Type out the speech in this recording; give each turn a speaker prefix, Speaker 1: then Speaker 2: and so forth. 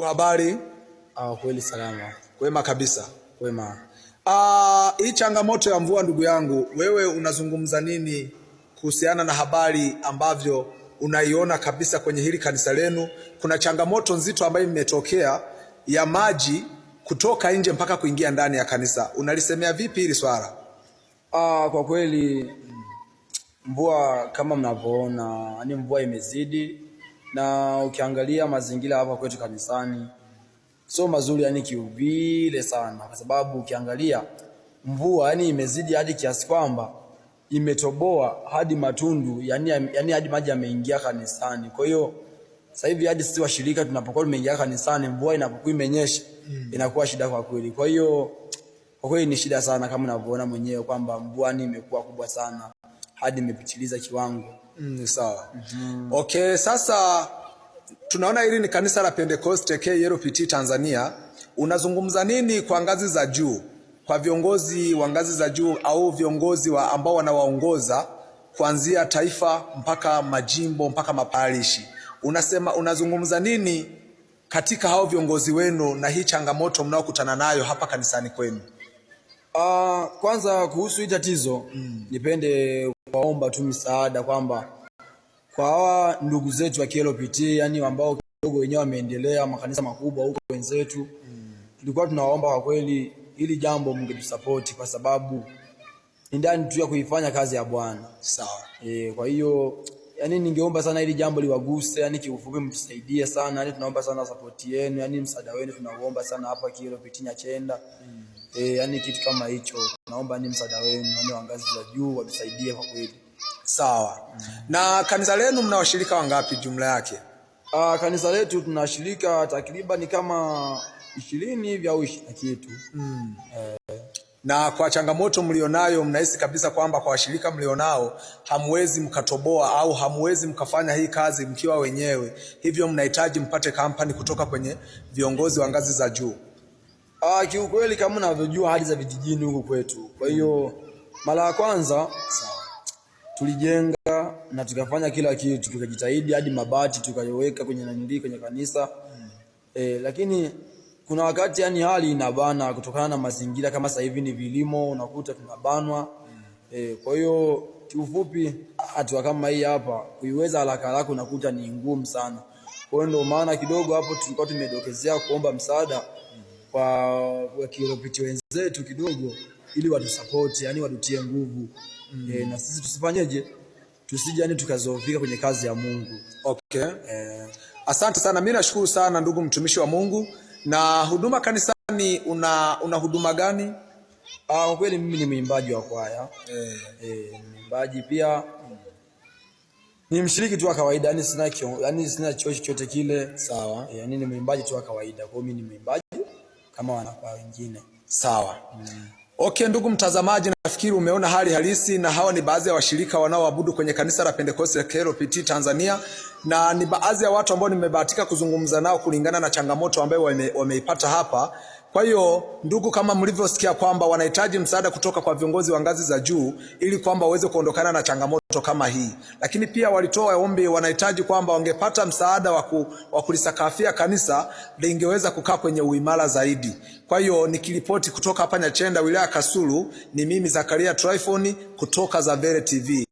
Speaker 1: Habari?
Speaker 2: Kweli salama.
Speaker 1: Kwema kabisa.
Speaker 2: Kwema.
Speaker 1: Hii changamoto ya mvua ndugu yangu, wewe unazungumza nini kuhusiana na habari ambavyo unaiona kabisa kwenye hili kanisa lenu? Kuna changamoto nzito ambayo imetokea ya maji kutoka nje mpaka kuingia ndani ya kanisa. Unalisemea vipi hili swala?
Speaker 2: Kwa kweli mvua kama mnavyoona, yani mvua imezidi, na ukiangalia mazingira hapa kwetu kanisani sio mazuri yani kiuvile sana, kwa sababu ukiangalia mvua yani imezidi hadi kiasi kwamba imetoboa hadi matundu yani hadi maji yameingia kanisani. Kwa hiyo sasa hivi hadi sisi washirika tunapokuwa tumeingia kanisani, mvua inapokuwa imenyesha inakuwa shida kwa kweli. Kwa hiyo kwa kweli ni shida sana, kama unavyoona mwenyewe kwamba mvua ni imekuwa kubwa sana hadi imepitiliza kiwango.
Speaker 1: Sawa. Okay, sasa tunaona hili ni kanisa la Pentecost KLPT Tanzania. Unazungumza nini kwa ngazi za juu, kwa viongozi wa ngazi za juu au viongozi ambao wanawaongoza kuanzia taifa mpaka majimbo mpaka maparishi? Unazungumza nini katika hao viongozi wenu na hii changamoto mnaokutana nayo hapa kanisani kwenu?
Speaker 2: Kwanza kuhusu hii tatizo, nipende kuomba tu msaada kwamba kwa hawa ndugu zetu wa KLPT, yani ambao kidogo wenyewe wameendelea makanisa makubwa huko wenzetu, tulikuwa tunaomba kwa kweli ili jambo mngetusupport, kwa sababu ndani tu ya kuifanya kazi ya Bwana.
Speaker 1: Sawa.
Speaker 2: Kwa hiyo yani ningeomba sana ili jambo liwaguse, yani kiufupi mtusaidie sana, yani tunaomba sana support yenu, yani msaada wenu tunaomba sana hapa KLPT Nyachenda. Yani kitu kama hicho naomba ni msaada wenu, na wangazi za juu watusaidie kwa kweli.
Speaker 1: Sawa. Na kanisa lenu mna washirika wangapi jumla yake?
Speaker 2: Kanisa letu tunashirika takriban kama 20 hivi au 20 kitu.
Speaker 1: Na kwa changamoto mlionayo, mnahisi kabisa kwamba kwa washirika mlionao hamwezi mkatoboa au hamwezi mkafanya hii kazi mkiwa wenyewe, hivyo mnahitaji mpate kampani kutoka kwenye viongozi wa ngazi za juu?
Speaker 2: Kiukweli kama unavyojua hali za vijijini huko kwetu. Kwa hiyo mara ya kwanza tulijenga na tukafanya kila kitu, tukajitahidi hadi mabati tukayoweka kwenye kanisa. Lakini kuna wakati yani hali inabana kutokana na mazingira, kama sasa hivi ni vilimo, unakuta tunabanwa. Kwa hiyo kiufupi hatua kama hii hapa kuiweza haraka unakuta ni ngumu sana. Kwa hiyo ndio maana kidogo hapo tulikuwa tumedokezea kuomba msaada kwa KLPT wenzetu kidogo, ili watusupport, yani watutie nguvu. Na sisi tusifanyeje, tusije yani tukazofika kwenye kazi ya Mungu.
Speaker 1: Okay. Asante sana, mimi nashukuru sana ndugu mtumishi wa Mungu. Na huduma kanisani una huduma gani?
Speaker 2: Kwa kweli mimi ni mwimbaji wa kwaya. Mwimbaji pia ni mshiriki tu wa kawaida, yani sina cheo chochote kile.
Speaker 1: Sawa.
Speaker 2: Yani ni mwimbaji tu wa kawaida. Kwa hiyo mimi ni mwimbaji kama wanakwaya wengine.
Speaker 1: Sawa. Okay, ndugu mtazamaji, nafikiri umeona hali halisi, na hawa ni baadhi ya washirika wanaoabudu kwenye kanisa la Pentecost KLPT Tanzania, na ni baadhi ya watu ambao nimebahatika kuzungumza nao kulingana na changamoto ambayo wameipata hapa. Kwa hiyo ndugu, kama mlivyosikia kwamba wanahitaji msaada kutoka kwa viongozi wa ngazi za juu ili kwamba waweze kuondokana na changamoto kama hii. Lakini pia walitoa ombi, wanahitaji kwamba wangepata msaada wa kulisakafia kanisa lingeweza kukaa kwenye uimara zaidi. Kwa hiyo nikiripoti kutoka hapa Nyachenda, wilaya Kasulu, ni mimi Zakaria Tryphon kutoka Zavere TV.